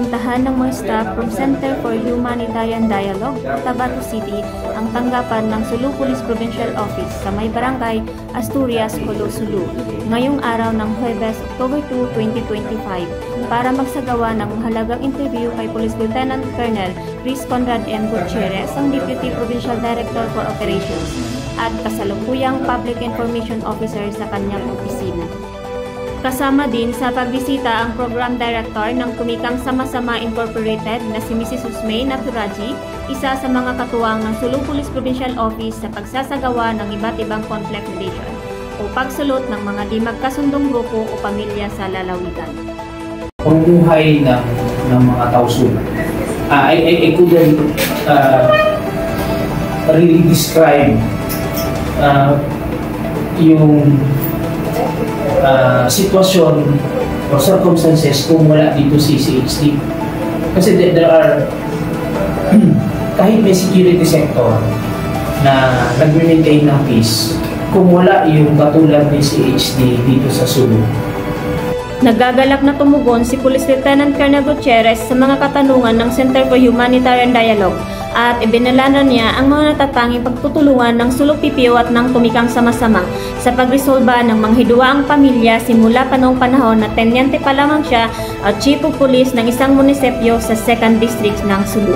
pinuntahan ng mga staff from Center for Humanitarian Dialogue, Tabato City, ang tanggapan ng Sulu Police Provincial Office sa may barangay Asturias, Colo, Sulu, ngayong araw ng Huwebes, October 2, 2025, para magsagawa ng mahalagang interview kay Police Lieutenant Colonel Chris Conrad M. Gutierrez, ang Deputy Provincial Director for Operations at kasalukuyang Public Information Officer sa kanyang opisina. Kasama din sa pagbisita ang Program Director ng Kumikang Sama-Sama Incorporated na si Mrs. Usmay Naturaji, isa sa mga katuwang ng Sulu Police Provincial Office sa pagsasagawa ng iba't ibang conflict mediation o pagsulot ng mga di magkasundong grupo o pamilya sa lalawigan. Ang buhay ng mga tao-Sulu. I couldn't really describe yung sitwasyon or circumstances kung wala dito si CHD. Kasi there are kahit may security sector na nag-maintain ng peace, kung wala yung katulad ni CHD dito sa Sulu. Nagagalak na tumugon si Police Lieutenant Colonel Gutierrez sa mga katanungan ng Center for Humanitarian Dialogue at ibinalana niya ang mga natatanging pagtutulungan ng Sulu PPO at ng Kumikang Sama-Sama sa pagresolba ng mga hiduaang pamilya simula pa noong panahon na tenyente pa lamang siya at Chief of Police ng isang munisipyo sa 2nd District ng Sulu.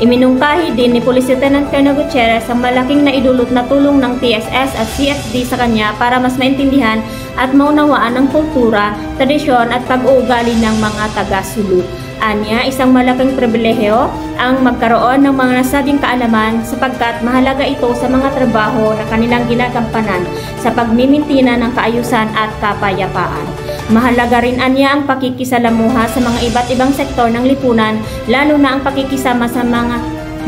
Iminungkahi din ni Police Lieutenant Colonel Gutierrez ang malaking naidulot na tulong ng TSS at CFD sa kanya para mas maintindihan at maunawaan ang kultura, tradisyon at pag-uugali ng mga taga-Sulu. Anya, isang malaking pribilehyo ang magkaroon ng mga nasabing kaalaman sapagkat mahalaga ito sa mga trabaho na kanilang ginagampanan sa pagmimintina ng kaayusan at kapayapaan. Mahalaga rin anya ang pakikisalamuha sa mga iba't ibang sektor ng lipunan, lalo na ang pakikisama sa mga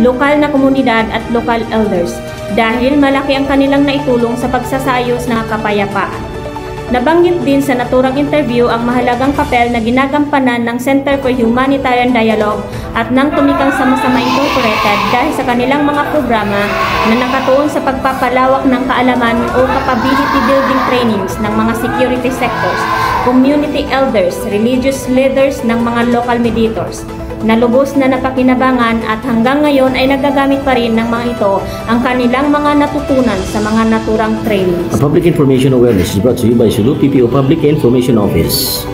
lokal na komunidad at local elders dahil malaki ang kanilang naitulong sa pagsasayos ng kapayapaan. Nabanggit din sa naturang interview ang mahalagang papel na ginagampanan ng Center for Humanitarian Dialogue at ng Kumikang Sama-Sama Incorporated dahil sa kanilang mga programa na nakatuon sa pagpapalawak ng kaalaman o capability building trainings ng mga security sectors, community elders, religious leaders ng mga local mediators, na lubos na napakinabangan at hanggang ngayon ay nagagamit pa rin ng mga ito ang kanilang mga natutunan sa mga naturang trainings. Public Information Awareness is brought to you by Sulu PPO Public Information Office.